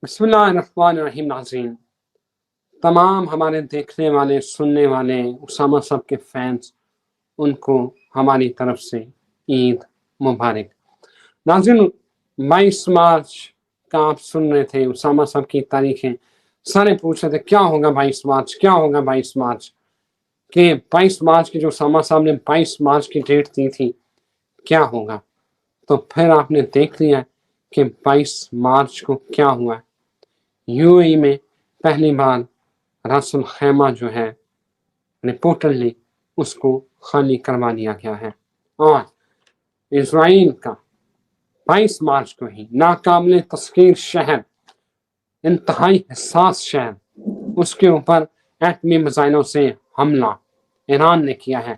بسم اللہ الرحمن الرحیم. ناظرین، تمام ہمارے دیکھنے والے سننے والے اسامہ صاحب کے فینس، ان کو ہماری طرف سے عید مبارک. ناظرین، 22 مارچ کا آپ سن رہے تھے، اسامہ صاحب کی تاریخیں سارے پوچھ رہے تھے کیا ہوگا 22 مارچ، کیا ہوگا 22 مارچ، کہ 22 مارچ کی جو اسامہ صاحب نے 22 مارچ کی ڈیٹ دی تھی کیا ہوگا. تو پھر آپ نے دیکھ لیا کہ 22 مارچ کو کیا ہوا. یو اے میں پہلی بار راس الخیمہ جو ہے رپورٹرلی اس کو خالی کروا دیا گیا ہے، اور اسرائیل کا 22 مارچ کو ہی ناقابل تسخیر شہر، انتہائی حساس شہر، اس کے اوپر ایٹمی میزائلوں سے حملہ ایران نے کیا ہے.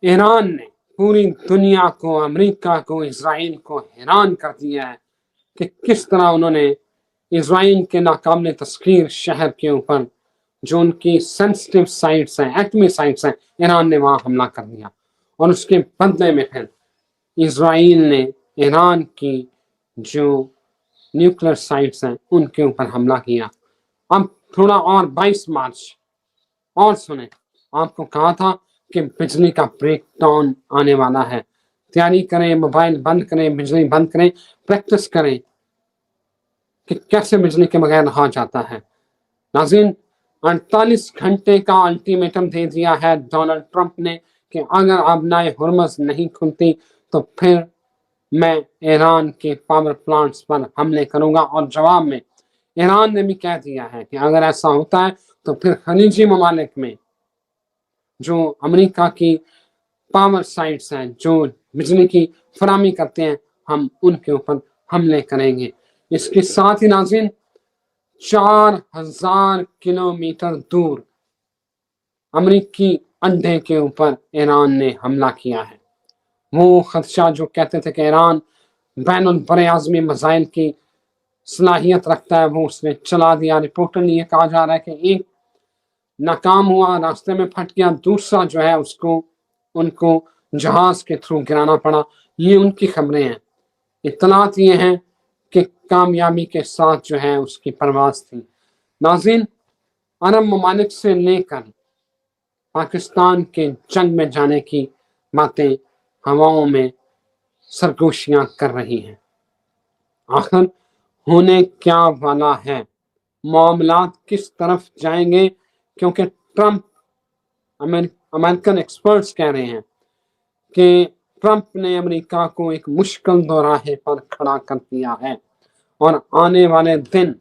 ایران نے پوری دنیا کو، امریکہ کو، اسرائیل کو حیران کر دیا ہے کہ کس طرح انہوں نے اسرائیل کے ناقابل تسخیر شہر کے اوپر جو ان کی سینسٹیو سائٹس ہیں، ایٹمی سائٹس ہیں، ایران نے وہاں حملہ کر دیا. اور اس کے بدلے میں پھر اسرائیل نے ایران کی جو نیوکلیر سائٹس ہیں ان کے اوپر حملہ کیا. اب تھوڑا اور 22 مارچ اور سنیں، آپ کو کہا تھا کہ بجلی کا بریک ڈاؤن آنے والا ہے، تیاری کریں، موبائل بند کریں، بجلی بند کریں، پریکٹس کریں کہ کیسے بجلی کے بغیر رہا جاتا ہے. ناظرین، 48 گھنٹے کا الٹیمیٹم دے دیا ہے ڈونلڈ ٹرمپ نے کہ اگر آبنائے ہرمز نہیں کھلتی تو پھر میں ایران کے پاور پلانٹس پر حملے کروں گا. اور جواب میں ایران نے بھی کہہ دیا ہے کہ اگر ایسا ہوتا ہے تو پھر خلیجی ممالک میں جو امریکہ کی پاور سائٹس ہیں، جو بجلی کی فراہمی کرتے ہیں، ہم ان کے اوپر حملے کریں گے. اس کے ساتھ ہی ناظرین، 4000 کلومیٹر دور امریکی اڈے کے اوپر ایران نے حملہ کیا ہے. وہ خدشہ جو کہتے تھے کہ ایران بین البراعظمی میزائل کی صلاحیت رکھتا ہے، وہ اس نے چلا دیا. رپورٹرلی یہ کہا جا رہا ہے کہ ایک ناکام ہوا، راستے میں پھٹ گیا، دوسرا جو ہے ان کو جہاز کے تھرو گرانا پڑا. یہ ان کی خبریں ہیں. اطلاعات یہ ہیں کہ کامیابی کے ساتھ جو ہے اس کی پرواز تھی. ناظرین، عرب ممالک سے لے کر پاکستان کے جنگ میں جانے کی باتیں ہواؤں میں سرگوشیاں کر رہی ہیں. آخر ہونے کیا والا ہے، معاملات کس طرف جائیں گے، کیونکہ ٹرمپ، امریکن ایکسپرٹس کہہ رہے ہیں کہ ٹرمپ نے امریکہ کو ایک مشکل دوراہے پر کھڑا کر دیا ہے اور آنے والے دن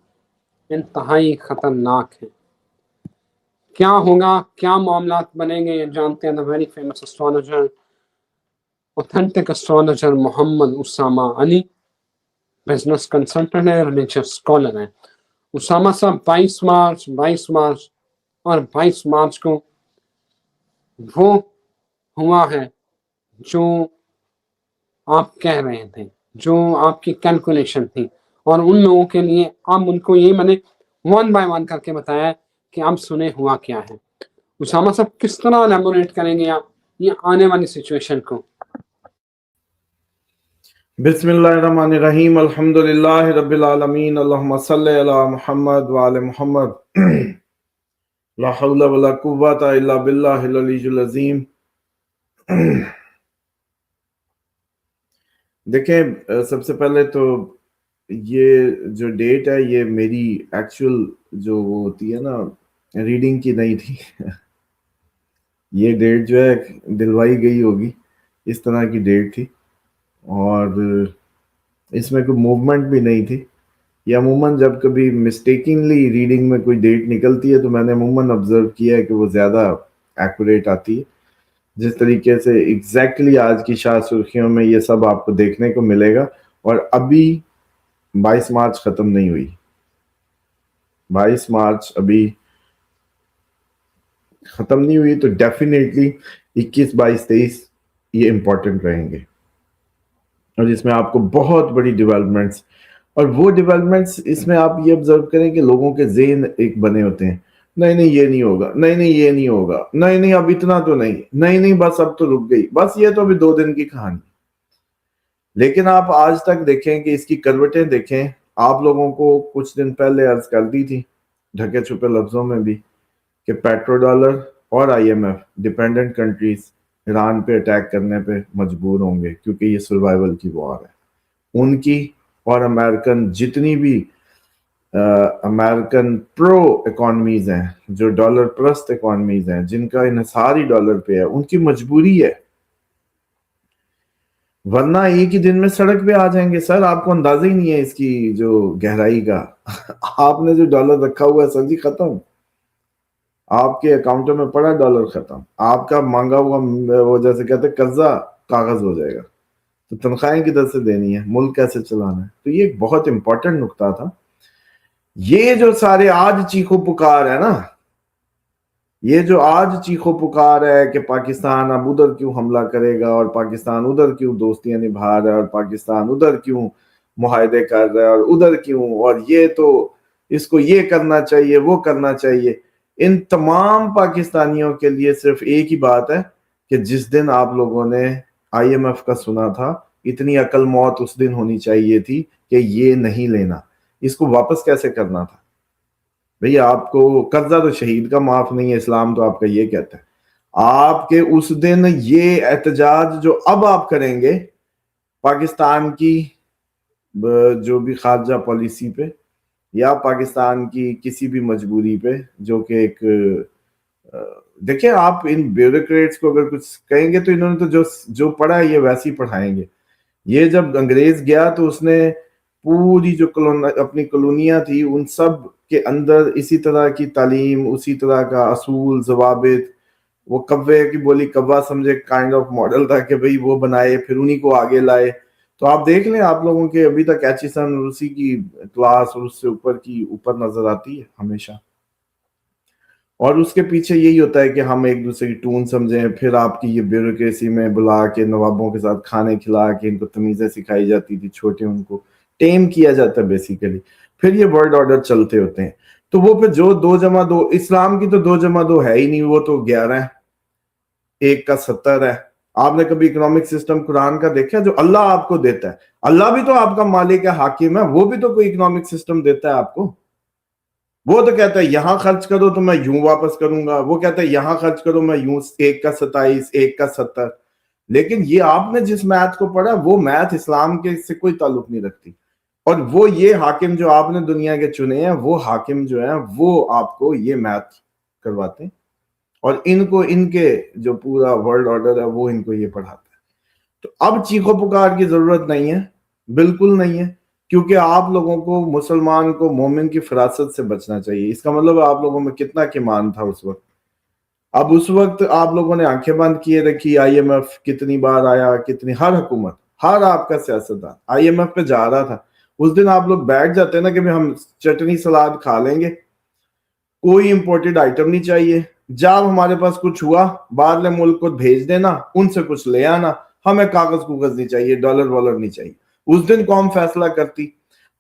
انتہائی خطرناک ہیں. کیا ہوگا، کیا معاملات بنیں گے، یہ جانتے ہیں. Very famous astrologer, authentic astrologer Muhammad Usama Ali, business consultant ہے، ریلیجیس اسکالر ہیں. اسامہ صاحب 22 مارچ اور 22 مارچ کو وہ ہوا ہے جو آپ کہہ رہے تھے، جو آپ کی کیلکولیشن تھی. اور ان لوگوں کے لیے اب ان کو یہ میں نے 1 بائی 1 کر کے بتایا کہ اب سنے ہوا کیا ہے. اسامہ صاحب کس طرح الیبوریٹ کریں گے آپ یہ آنے والی سچویشن کو؟ بسم اللہ الرحمن الرحیم، الحمدللہ رب العالمین، اللہم صلی علی محمد وآل محمد، لا حول ولا قوت الا باللہ العلی العظیم. دیکھیں، سب سے پہلے تو یہ جو ڈیٹ ہے یہ میری ایکچول جو وہ ہوتی ہے نا ریڈنگ کی نہیں تھی. یہ ڈیٹ جو ہے دلوائی گئی ہوگی، اس طرح کی ڈیٹ تھی، اور اس میں کوئی موومنٹ بھی نہیں تھی. یہ عموماً جب کبھی مسٹیکنلی ریڈنگ میں کوئی ڈیٹ نکلتی ہے تو میں نے عموماً آبزرو کیا ہے کہ وہ زیادہ ایکوریٹ آتی ہے. جس طریقے سے ایگزیکٹلی آج کی شاہ سرخیوں میں یہ سب آپ کو دیکھنے کو ملے گا. اور ابھی 22 مارچ ختم نہیں ہوئی، 22 مارچ ابھی ختم نہیں ہوئی، تو ڈیفینیٹلی 21، 22، 23 یہ امپورٹنٹ رہیں گے، اور جس میں آپ کو بہت بڑی ڈیولپمنٹس، اور وہ ڈیولپمنٹس اس میں آپ یہ آبزرو کریں کہ لوگوں کے ذہن ایک بنے ہوتے ہیں، نہیں یہ نہیں ہوگا، نہیں یہ نہیں ہوگا، نہیں اب اتنا تو نہیں بس اب تو رک گئی، بس یہ تو ابھی 2 دن کی کہانی. لیکن آپ آج تک دیکھیں کہ اس کی کروٹیں دیکھیں آپ لوگوں کو کچھ دن پہلے عرض کر دی تھی ڈھکے چھپے لفظوں میں بھی کہ پیٹرو ڈالر اور I M F dependent countries Iran پہ اٹیک کرنے پہ مجبور ہوں گے، کیونکہ یہ سروائیول کی وار ہے ان کی اور امریکن جتنی بھی امریکن پرو اکانومیز ہیں، جو ڈالر پرست اکانومیز ہیں، جن کا انحصار ہی ڈالر پہ ہے، ان کی مجبوری ہے، ورنہ ایک ہی دن میں سڑک پہ آ جائیں گے۔ سر آپ کو اندازہ ہی نہیں ہے اس کی جو گہرائی کا۔ آپ نے جو ڈالر رکھا ہوا ہے سر جی ختم، آپ کے اکاؤنٹوں میں پڑا ڈالر ختم، آپ کا مانگا ہوا وہ جیسے کہتے ہیں قرضہ کاغذ ہو جائے گا، تو تنخواہیں کدھر سے دینی ہے، ملک کیسے چلانا ہے؟ تو یہ ایک بہت امپورٹنٹ نقطہ تھا۔ یہ جو سارے آج چیخو پکار ہے نا، یہ جو آج چیخو پکار ہے کہ پاکستان اب ادھر کیوں حملہ کرے گا، اور پاکستان ادھر کیوں دوستیاں نبھا رہا ہے، اور پاکستان ادھر کیوں معاہدے کر رہا ہے، اور ادھر کیوں، اور یہ تو اس کو یہ کرنا چاہیے وہ کرنا چاہیے، ان تمام پاکستانیوں کے لیے صرف ایک ہی بات ہے کہ جس دن آپ لوگوں نے آئی ایم ایف کا سنا تھا، اتنی عقل موت اس دن ہونی چاہیے تھی کہ یہ نہیں لینا، اس کو واپس کیسے کرنا تھا؟ بھئی آپ کو قرضہ تو شہید کا معاف نہیں ہے، اسلام تو آپ کا یہ کہتا ہے۔ آپ کے اس دن یہ احتجاج جو اب آپ کریں گے پاکستان کی جو بھی خارجہ پالیسی پہ، یا پاکستان کی کسی بھی مجبوری پہ، جو کہ ایک دیکھیں آپ ان بیوروکریٹس کو اگر کچھ کہیں گے تو انہوں نے تو جو پڑھا ہے یہ ویسے ہی پڑھائیں گے۔ یہ جب انگریز گیا تو اس نے پوری جو اپنی کالونیاں تھی ان سب کے اندر اسی طرح کی تعلیم، اسی طرح کا اصول ضوابط، وہ کوے کی بولی کوا سمجھے کائنڈ آف ماڈل تھا کہ بھئی وہ بنائے، پھر انہی کو آگے لائے۔ تو آپ دیکھ لیں آپ لوگوں کے ابھی تک ایچیسن اور اسی کی کلاس اور اس سے اوپر کی اوپر نظر آتی ہے ہمیشہ، اور اس کے پیچھے یہی ہوتا ہے کہ ہم ایک دوسرے کی ٹون سمجھیں، پھر آپ کی یہ بیوروکریسی میں بلا کے نوابوں کے ساتھ کھانے کھلا کے ان کو تمیزیں سکھائی جاتی تھی، چھوٹے ان کو ٹیم کیا جاتا ہے بیسیکلی، پھر یہ ورلڈ آرڈر چلتے ہوتے ہیں۔ تو وہ پھر جو 2+2 اسلام کی تو 2+2 ہے ہی نہیں، وہ تو 11 ہے، 1 کا 70 ہے۔ آپ نے کبھی اکنامک سسٹم قرآن کا دیکھا جو اللہ آپ کو دیتا ہے؟ اللہ بھی تو آپ کا مالک ہے، حاکم ہے، وہ بھی تو کوئی اکنامک سسٹم دیتا ہے آپ کو۔ وہ تو کہتا ہے یہاں خرچ کرو تو میں یوں واپس کروں گا، وہ کہتا ہے یہاں خرچ کرو میں یوں، 1 کا 27، 1 کا 70۔ لیکن یہ آپ نے جس میتھ کو پڑھا وہ میتھ اسلام کے سے کوئی تعلق نہیں رکھتی، اور وہ یہ حاکم جو آپ نے دنیا کے چنے ہیں، وہ حاکم جو ہیں وہ آپ کو یہ میتھ کرواتے ہیں، اور ان کو ان کے جو پورا ورلڈ آرڈر ہے وہ ان کو یہ پڑھاتا ہے۔ تو اب چیخو پکار کی ضرورت نہیں ہے، بالکل نہیں ہے، کیونکہ آپ لوگوں کو، مسلمان کو، مومن کی فراست سے بچنا چاہیے۔ اس کا مطلب آپ لوگوں میں کتنا ایمان تھا اس وقت۔ اب اس وقت آپ لوگوں نے آنکھیں بند کیے رکھی، آئی ایم ایف کتنی بار آیا، کتنی، ہر حکومت، ہر آپ کا سیاستدان آئی ایم ایف پہ جا رہا تھا۔ اس دن آپ لوگ بیٹھ جاتے ہیں نا کہ ہم چٹنی سلاد کھا لیں گے، کوئی امپورٹڈ آئٹم نہیں چاہیے، جب ہمارے پاس کچھ ہوا باہر ملک کو بھیج دینا، ان سے کچھ لے آنا، ہمیں کاغذ کوغذ نہیں چاہیے، ڈالر والر نہیں چاہیے۔ اس دن قوم فیصلہ کرتی۔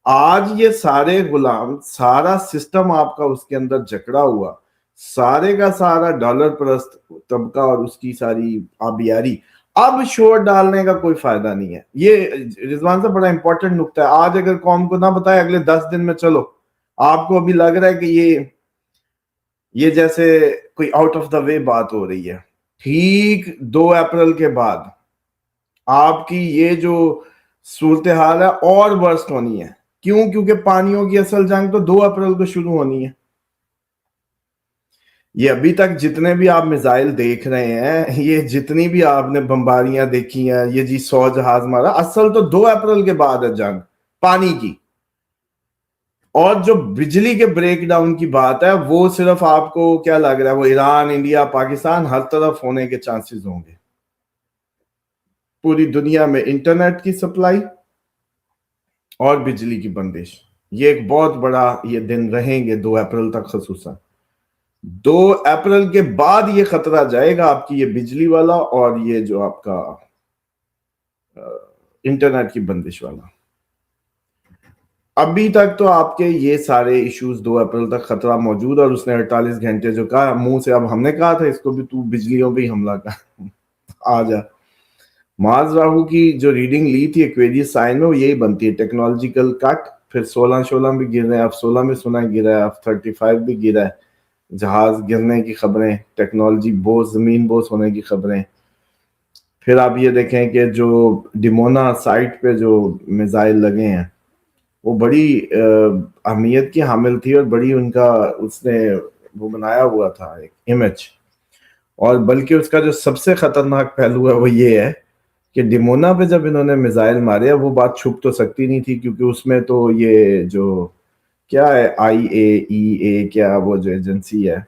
آج یہ سارے غلام، سارا سسٹم آپ کا اس کے اندر جکڑا ہوا، سارے کا سارا ڈالر پرست طبقہ اور اس کی ساری آبیاری، اب شور ڈالنے کا کوئی فائدہ نہیں ہے۔ یہ رضوان صاحب بڑا امپورٹنٹ نقطہ ہے، آج اگر قوم کو نہ بتائے اگلے 10 دن میں چلو آپ کو ابھی لگ رہا ہے کہ یہ جیسے کوئی آؤٹ آف دا وے بات ہو رہی ہے، ٹھیک 2 اپریل کے بعد آپ کی یہ جو صورتحال ہے اور ورسٹ ہونی ہے۔ کیوں؟ کیونکہ پانیوں کی اصل جنگ تو 2 اپریل کو شروع ہونی ہے۔ یہ ابھی تک جتنے بھی آپ میزائل دیکھ رہے ہیں، یہ جتنی بھی آپ نے بمباریاں دیکھی ہیں، یہ جی 100 جہاز مارا، اصل تو 2 اپریل کے بعد ہے جنگ پانی کی۔ اور جو بجلی کے بریک ڈاؤن کی بات ہے وہ صرف آپ کو کیا لگ رہا ہے، وہ ایران، انڈیا، پاکستان، ہر طرف ہونے کے چانسز ہوں گے۔ پوری دنیا میں انٹرنیٹ کی سپلائی اور بجلی کی بندش، یہ ایک بہت بڑا یہ دن رہیں گے 2 اپریل تک خصوصاً۔ 2 اپریل کے بعد یہ خطرہ جائے گا آپ کی یہ بجلی والا اور یہ جو آپ کا انٹرنیٹ کی بندش والا۔ ابھی تک تو آپ کے یہ سارے ایشوز 2 اپریل تک خطرہ موجود، اور اس نے 48 گھنٹے جو کہا منہ سے، اب ہم نے کہا تھا اس کو بھی تو بجلیوں پہ ہی حملہ کر آ جا۔ مارس راہو کی جو ریڈنگ لی تھی ایکویریس سائن میں وہ یہی بنتی ہے، ٹیکنالوجیکل کٹ پھر 16 بھی گر رہے ہیں, F-16 بھی سنا گرا ہے, F-35 بھی گرا ہے, جہاز گرنے کی خبریں, ٹیکنالوجی بوس, زمین بوس ہونے کی خبریں. پھر آپ یہ دیکھیں کہ جو ڈیمونا سائٹ پہ جو میزائل لگے ہیں وہ بڑی اہمیت کی حامل تھی, اور بڑی ان کا اس نے وہ بنایا ہوا تھا ایک امیج. اور بلکہ اس کا جو سب سے خطرناک پہلو ہے وہ یہ ہے کہ ڈیمونا پہ جب انہوں نے میزائل مارے, وہ بات چھپ تو سکتی نہیں تھی کیونکہ اس میں تو یہ جو کیا ہے IAEA, کیا وہ جو ایجنسی ہے,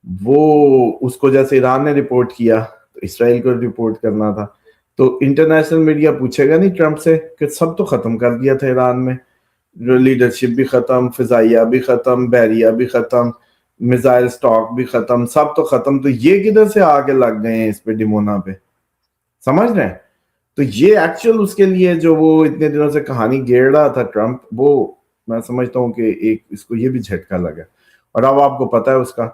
وہ اس کو جیسے ایران نے رپورٹ کیا تو اسرائیل کو رپورٹ کرنا تھا. تو انٹرنیشنل میڈیا پوچھے گا نہیں ٹرمپ سے کہ سب تو ختم کر دیا تھا ایران میں, لیڈرشپ بھی ختم, فضائیہ بھی ختم, بحریہ بھی ختم, میزائل سٹاک بھی ختم, سب تو ختم, تو یہ کدھر سے آگے لگ گئے ہیں اس پہ ڈیمونا پہ, سمجھ رہے ہیں؟ تو یہ ایکچوئل اس کے لیے جو وہ اتنے دنوں سے کہانی گھیڑ رہا تھا ٹرمپ, وہ میں سمجھتا ہوں کہ ایک اس کو یہ بھی جھٹکا لگا, اور اب آپ کو پتا ہے اس کا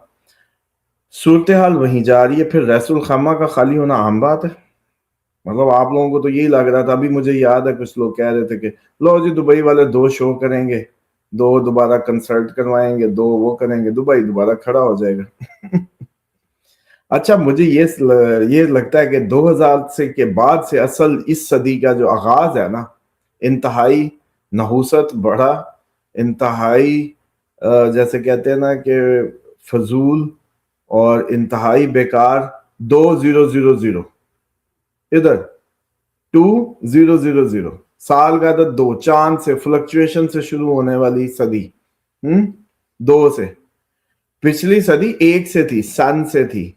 صورتحال وہیں جا رہی ہے. پھر ریس الخامہ کا خالی ہونا عام بات ہے. مطلب آپ لوگوں کو تو یہی لگ رہا تھا, ابھی مجھے یاد ہے کچھ لوگ کہہ رہے تھے کہ لو جی دبئی والے 2 شو کریں گے, 2 دوبارہ کنسرٹ کروائیں گے, 2 وہ کریں گے, دبئی دوبارہ کھڑا ہو جائے گا. اچھا مجھے یہ لگتا ہے کہ 2000 سے کے بعد سے اصل اس صدی کا جو آغاز ہے نا, انتہائی نحوست بڑا, انتہائی جیسے کہتے ہیں نا کہ فضول اور انتہائی بیکار 2000 ادھر 2000 سال کا عدد 2, چاند سے فلکچویشن سے شروع ہونے والی صدی 2 سے. پچھلی صدی 1 سے تھی, سن سے تھی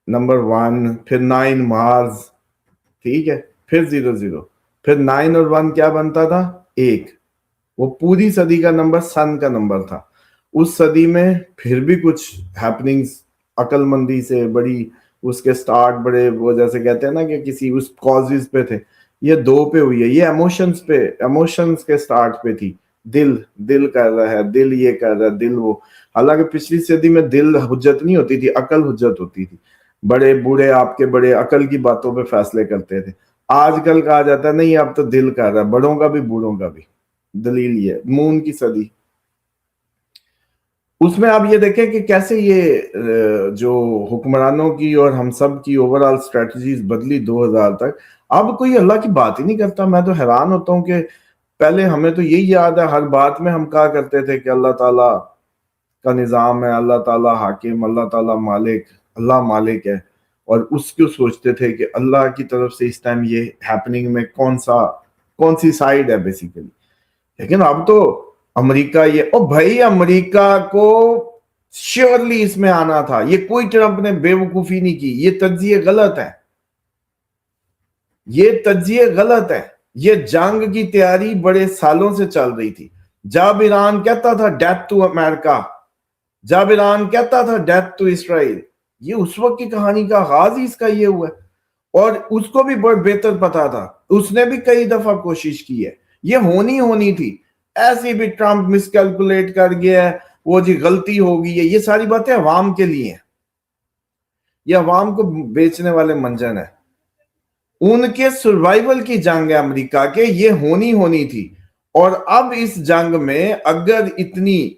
نمبر 1, پھر 9 مارس, ٹھیک ہے, پھر 00, پھر 9 اور 1 کیا بنتا تھا 1. وہ پوری صدی کا نمبر سن کا نمبر تھا. اس صدی میں پھر بھی کچھ ہیپننگز عقل مندی سے بڑی, اس کے سٹارٹ بڑے وہ جیسے کہتے ہیں نا کہ کسی اس کازز پہ تھے. یہ 2 پہ ہوئی ہے, یہ ایموشنز پہ, ایموشنز کے سٹارٹ پہ تھی. دل کر رہا ہے, دل یہ کر رہا ہے, دل وہ. حالانکہ پچھلی صدی میں دل حجت نہیں ہوتی تھی, عقل حجت ہوتی تھی. بڑے بوڑھے آپ کے بڑے عقل کی باتوں پہ فیصلے کرتے تھے. آج کل کہا جاتا ہے نہیں اب تو دل کر رہا ہے, بڑوں کا بھی بوڑھوں کا بھی. دلیل یہ مون کی صدی. اس میں آپ یہ دیکھیں کہ کیسے یہ جو حکمرانوں کی اور ہم سب کی اوورآل اسٹریٹجیز بدلی 2000 تک. اب کوئی اللہ کی بات ہی نہیں کرتا. میں تو حیران ہوتا ہوں کہ پہلے ہمیں تو یہی یاد ہے, ہر بات میں ہم کہا کرتے تھے کہ اللہ تعالیٰ کا نظام ہے, اللہ تعالیٰ حاکم, اللہ تعالیٰ مالک, اللہ مالک ہے, اور اس کو سوچتے تھے کہ اللہ کی طرف سے اس ٹائم یہ ہیپننگ میں کون سی سائیڈ ہے بیسیکلی. لیکن اب تو امریکہ یہ, او بھائی امریکہ کو شیورلی اس میں آنا تھا. یہ کوئی ٹرمپ نے بے وقوفی نہیں کی. یہ تجزیے غلط ہے, یہ تجزیے غلط ہے. یہ جنگ کی تیاری بڑے سالوں سے چل رہی تھی. جب ایران کہتا تھا ڈیتھ ٹو امریکہ, جب ایران کہتا تھا ڈیتھ ٹو اسرائیل, یہ اس وقت کی کہانی کا آغاز ہی اس کا یہ ہوا ہے. اور اس کو بھی بڑا بہتر پتا تھا, اس نے بھی کئی دفعہ کوشش کی ہے, یہ ہونی تھی. ایسی بھی ٹرمپ مس کیلکولیٹ کر گیا ہے, وہ جی غلطی ہوگی ہے. یہ ساری باتیں عوام کے لیے ہیں, یہ عوام کو بیچنے والے منجن ہیں. ان کے سروائیول کی جنگ ہے امریکہ کے, یہ ہونی تھی. اور اب اس جنگ میں اگر اتنی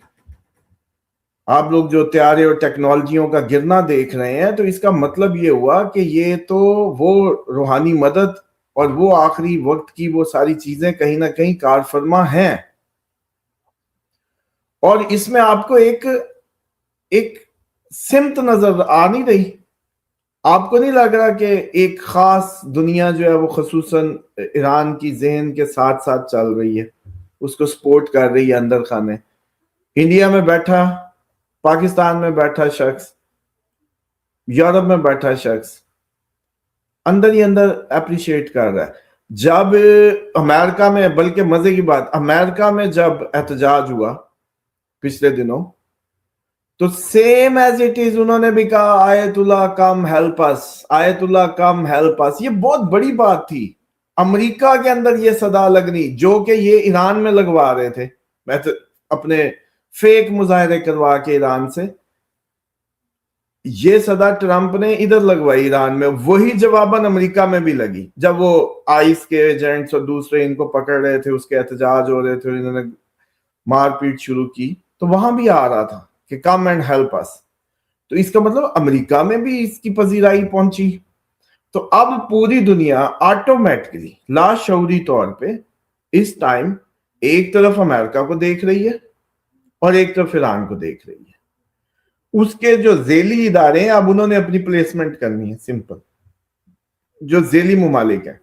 آپ لوگ جو تیارے اور ٹیکنالوجیوں کا گرنا دیکھ رہے ہیں, تو اس کا مطلب یہ ہوا کہ یہ تو وہ روحانی مدد اور وہ آخری وقت کی وہ ساری چیزیں کہیں نہ کہیں کار فرما ہیں. اور اس میں آپ کو ایک سمت نظر آ نہیں رہی. آپ کو نہیں لگ رہا کہ ایک خاص دنیا جو ہے وہ خصوصاً ایران کی ذہن کے ساتھ ساتھ چل رہی ہے, اس کو سپورٹ کر رہی ہے اندر خانے. انڈیا میں بیٹھا, پاکستان میں بیٹھا شخص, یورپ میں بیٹھا شخص اندر ہی اندر اپریشیٹ کر رہا ہے. جب امریکہ میں, بلکہ مزے کی بات, امریکہ میں جب احتجاج ہوا پچھلے دنوں, تو سیم ایز اٹ از انہوں نے بھی کہا آیت اللہ کم ہیلپ اس, آیت اللہ کم ہیلپ اس. یہ بہت بڑی بات تھی. امریکہ کے اندر یہ صدا لگنی, جو کہ یہ ایران میں لگوا رہے تھے, میں تو اپنے فیک مظاہرے کروا کے ایران سے. یہ صدا ٹرمپ نے ادھر لگوائی ایران میں, وہی جواباً امریکہ میں بھی لگی جب وہ آئس کے ایجنٹس اور دوسرے ان کو پکڑ رہے تھے, اس کے احتجاج ہو رہے تھے, انہوں نے مار پیٹ شروع کی, تو وہاں بھی آ رہا تھا کہ کم اینڈ ہیلپ اس. تو اس کا مطلب امریکہ میں بھی اس کی پذیرائی پہنچی. تو اب پوری دنیا آٹومیٹکلی لاشعوری طور پہ اس ٹائم ایک طرف امریکہ کو دیکھ رہی ہے اور ایک طرف ایران کو دیکھ رہی ہے. اس کے جو ذیلی ادارے ہیں اب انہوں نے اپنی پلیسمنٹ کرنی ہے, سمپل, جو ذیلی ممالک ہیں.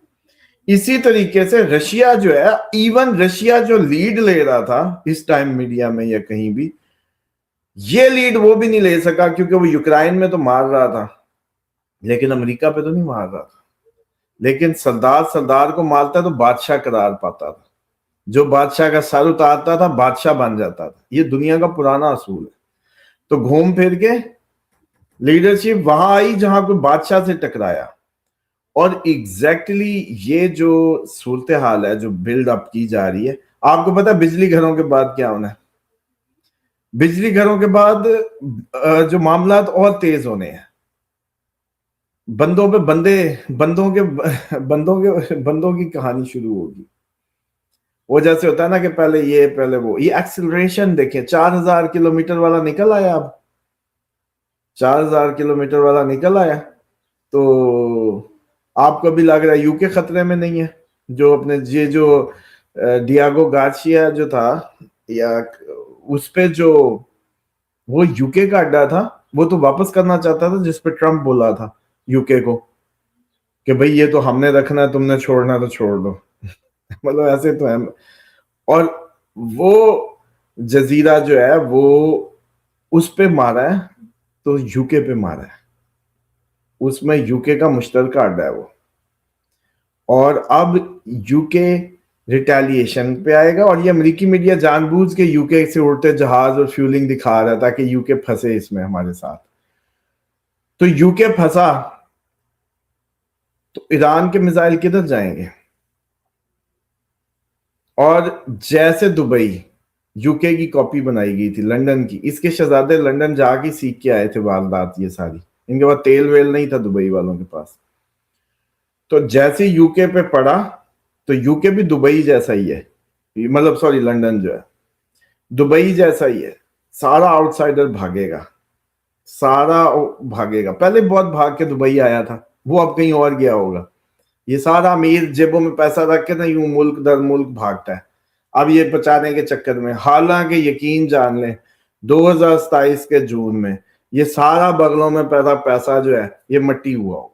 اسی طریقے سے رشیا جو ہے, ایون رشیا جو لیڈ لے رہا تھا اس ٹائم میڈیا میں یا کہیں بھی, یہ لیڈ وہ بھی نہیں لے سکا کیونکہ وہ یوکرائن میں تو مار رہا تھا لیکن امریکہ پہ تو نہیں مار رہا تھا. لیکن سردار کو مارتا تو بادشاہ قرار پاتا تھا, جو بادشاہ کا سر اتارتا تھا بادشاہ بن جاتا تھا. یہ دنیا کا پرانا اصول ہے. تو گھوم پھر کے لیڈرشپ وہاں آئی جہاں کوئی بادشاہ سے ٹکرایا. اور ایگزیکٹلی یہ جو صورتحال ہے جو بلڈ اپ کی جا رہی ہے, آپ کو پتا بجلی گھروں کے بعد کیا ہونا ہے؟ بجلی گھروں کے بعد جو معاملات اور تیز ہونے ہیں, بندوں پہ بندوں کی کہانی شروع ہوگی. وہ جیسے ہوتا ہے نا کہ پہلے یہ پہلے وہ, یہ ایکسلریشن دیکھیں, 4000 کلومیٹر والا نکل آیا. اب 4000 کلومیٹر والا نکل آیا تو آپ کو بھی لگ رہا ہے یو کے خطرے میں نہیں ہے. جو اپنے یہ جو ڈیاگو گارسیا جو تھا, یا اس پہ جو وہ یو کے کا اڈا تھا, وہ تو واپس کرنا چاہتا تھا جس پہ ٹرمپ بولا تھا یو کے کو کہ بھئی یہ تو ہم نے رکھنا ہے, تم نے چھوڑنا تو چھوڑ دو. مطلب ایسے تو ہے. اور وہ جزیرہ جو ہے وہ اس پہ مارا ہے تو یو کے پہ مارا ہے, اس میں یو کے کا مشترکہ اڈا ہے وہ. اور اب یو کے ریٹیلیشن پہ آئے گا, اور یہ امریکی میڈیا جان بوجھ کے یو کے سے اڑتے جہاز اور فیولنگ دکھا رہا تھا کہ یو کے پھنسے اس میں ہمارے ساتھ. تو یو کے پھنسا تو ایران کے میزائل کدھر جائیں گے؟ اور جیسے دبئی یو کے کی کاپی بنائی گئی تھی لنڈن کی, اس کے شہزادے لنڈن جا کے سیکھ کے آئے تھے واردات یہ ساری, ان کے پاس تیل ویل نہیں تھا دبئی والوں کے پاس. تو جیسے یو کے پہ پڑا تو یو کے بھی دبئی جیسا ہی ہے, مطلب سوری لنڈن جو ہے دبئی جیسا ہی ہے. سارا آؤٹ سائڈر بھاگے گا, سارا بھاگے گا. پہلے بہت بھاگ کے دبئی آیا تھا, وہ اب کہیں اور گیا ہوگا. یہ سارا امیر جیبوں میں پیسہ رکھ کے نا یوں ملک در ملک بھاگتا ہے اب یہ بچانے کے چکر میں. حالانکہ یقین جان لیں 2027 کے جون میں یہ سارا بغلوں میں پیدا پیسہ جو ہے یہ مٹی ہوا ہوگا.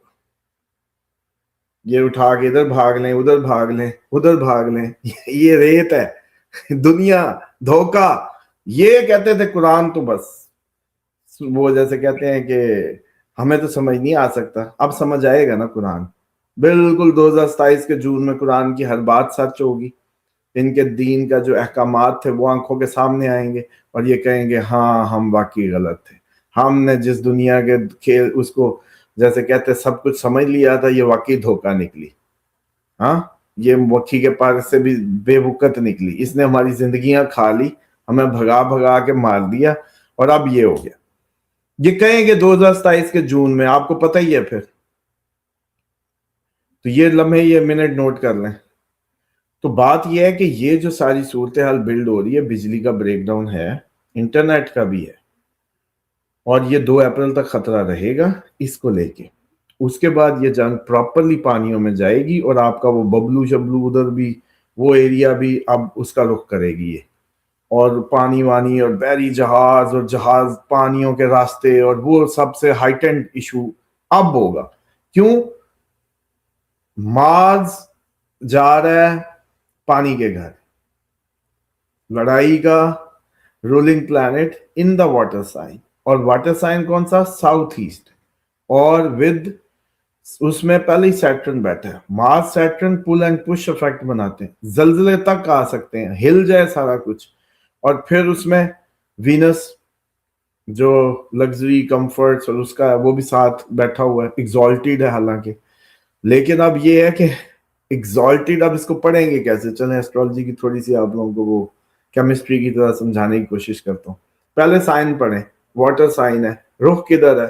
یہ اٹھا کے ادھر بھاگ لیں, ادھر بھاگ لیں, ادھر بھاگ لیں. یہ ریت ہے دنیا, دھوکہ. یہ کہتے تھے قرآن تو بس وہ جیسے کہتے ہیں کہ ہمیں تو سمجھ نہیں آ سکتا, اب سمجھ آئے گا نا قرآن. بالکل 2027 کے جون میں قرآن کی ہر بات سچ ہوگی. ان کے دین کا جو احکامات تھے وہ آنکھوں کے سامنے آئیں گے اور یہ کہیں گے ہاں ہم واقعی غلط تھے, ہم نے جس دنیا کے کھیل اس کو جیسے کہتے سب کچھ سمجھ لیا تھا یہ واقعی دھوکہ نکلی. ہاں یہ مکھی کے پاس سے بھی بے وقت نکلی, اس نے ہماری زندگیاں کھا لی, ہمیں بھگا بھگا کے مار دیا اور اب یہ ہو گیا. یہ کہیں گے 2027 کے جون میں, آپ کو پتہ ہی ہے پھر. تو یہ لمحے یہ منٹ نوٹ کر لیں. تو بات یہ ہے کہ یہ جو ساری صورتحال بلڈ ہو رہی ہے, بجلی کا بریک ڈاؤن ہے, انٹرنیٹ کا بھی ہے, اور یہ 2 اپریل تک خطرہ رہے گا اس کو لے کے. اس کے بعد یہ جنگ پراپرلی پانیوں میں جائے گی اور آپ کا وہ ببلو شبلو ادھر بھی وہ ایریا بھی اب اس کا رخ کرے گی یہ, اور پانی وانی اور بحری جہاز اور جہاز پانیوں کے راستے اور وہ سب سے ہائٹنڈ ایشو اب ہوگا. کیوں؟ مارس جا رہا ہے پانی کے گھر, لڑائی کا ruling planet in the water sign. اور واٹر سائن کون سا؟ South east. اور ود اس میں پہلے ہی سیٹرن بیٹھا ہے. Mars Saturn pull and push effect بناتے ہیں, زلزلے تک آ سکتے ہیں, ہل جائے سارا کچھ. اور پھر اس میں وینس جو لگژری کمفرٹس اور اس کا وہ بھی ساتھ بیٹھا ہوا ہے, ایگزالٹیڈ ہے حالانکہ. لیکن اب یہ ہے کہ ایگزالٹیڈ اب اس کو پڑھیں گے کیسے؟ چلیں ایسٹرالوجی کی تھوڑی سی آپ لوگوں کو وہ کیمسٹری کی طرح سمجھانے کی کوشش کرتا ہوں. پہلے سائن پڑھیں, واٹر سائن ہے, رخ کدھر ہے؟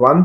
1,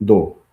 2,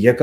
1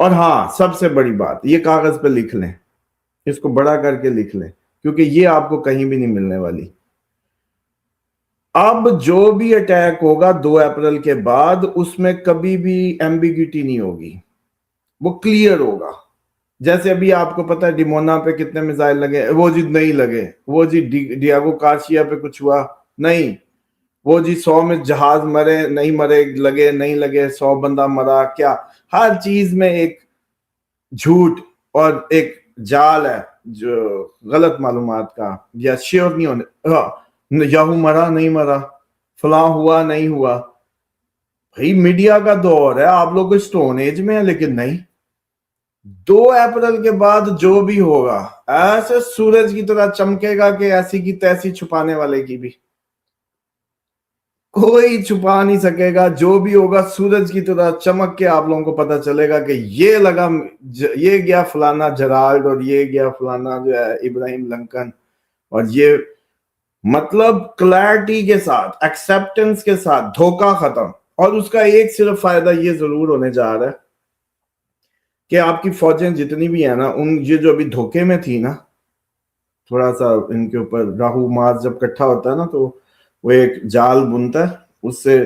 اور ہاں سب سے بڑی بات یہ کاغذ پہ لکھ لیں, اس کو بڑا کر کے لکھ لیں, کیونکہ یہ آپ کو کہیں بھی نہیں ملنے والی. اب جو بھی اٹیک ہوگا 2 اپریل کے بعد اس میں کبھی بھی ایمبیگیٹی نہیں ہوگی, وہ کلیئر ہوگا. جیسے ابھی آپ کو پتا ہے ڈیمونا پہ کتنے میزائل لگے, وہ جی نہیں لگے, وہ جی ڈیاگو کارشیا پہ کچھ ہوا نہیں, وہ جی 100 میں جہاز مرے نہیں مرے, لگے نہیں لگے, 100 بندہ مرا کیا. ہر چیز میں ایک جھوٹ اور ایک جال ہے جو غلط معلومات کا, یا شیور نہیں ہونے, یاہو مرا نہیں مرا, فلاں ہوا نہیں ہوا. بھائی میڈیا کا دور ہے, آپ لوگ اسٹون ایج میں ہیں, لیکن نہیں, 2 اپریل کے بعد جو بھی ہوگا ایسے سورج کی طرح چمکے گا کہ ایسی کی تیسی چھپانے والے کی بھی کوئی چھپا نہیں سکے گا. جو بھی ہوگا سورج کی طرح چمک کے آپ لوگوں کو پتا چلے گا کہ یہ لگا, یہ گیا فلانا جرالڈ, اور یہ گیا فلانا جو ہے ابراہیم لنکن, اور یہ مطلب کلیئرٹی کے ساتھ, ایکسپٹنس کے ساتھ, دھوکہ ختم. اور اس کا ایک صرف فائدہ یہ ضرور ہونے جا رہا ہے کہ آپ کی فوجیں جتنی بھی ہیں نا, ان یہ جو ابھی دھوکے میں تھی نا, تھوڑا سا ان کے اوپر راہو مارس جب کٹھا ہوتا ہے نا تو وہ ایک جال بنتا ہے, اس سے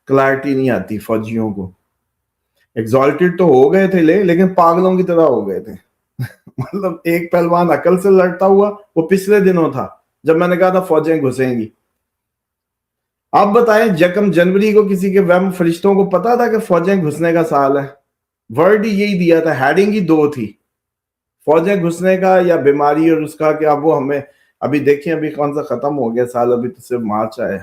کلیئرٹی نہیں آتی فوجیوں کو. ایگزالٹیڈ تو ہو گئے تھے لیکن پاگلوں کی طرح ہو گئے تھے. مطلب ایک پہلوان عقل سے لڑتا ہوا, وہ پچھلے دنوں تھا جب میں نے کہا تھا فوجیں گھسیں گی. آپ بتائیں 1 جنوری کو کسی کے وہم فرشتوں کو پتا تھا کہ فوجیں گھسنے کا سال ہے؟ ورڈ ہی یہی دیا تھا, ہیڈنگ ہی 2 تھی, فوجیں گھسنے کا یا بیماری, اور اس کا کہ اب وہ ہمیں ابھی دیکھیں ابھی کون سا ختم ہو گیا سال, ابھی تو صرف مارچ آیا.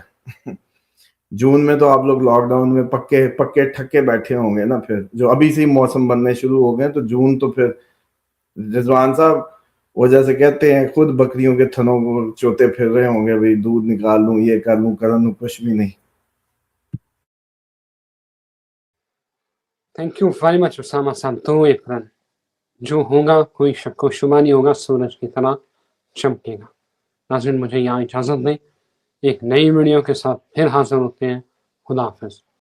جون میں تو آپ لوگ لاک ڈاؤن میں پکے ٹھکے بیٹھے ہوں گے نا, پھر جو ابھی سے ہی موسم بننے شروع ہو گئے, تو جون تو پھر رضوان صاحب وہ جیسے کہتے ہیں خود بکریوں کے تھنوں کو چوتے پھر رہے ہوں گے, بھئی دودھ نکال لوں, یہ کر لوں, کچھ بھی نہیں. Thank you very much Osama صاحب. 2 اپریل جو ہوگا کوئی شک و شبہ نہیں ہوگا, سورج کی طرح چمکے گا. ناظرین مجھے یہاں اجازت دیں, ایک نئی ویڈیو کے ساتھ پھر حاضر ہوتے ہیں. خدا حافظ.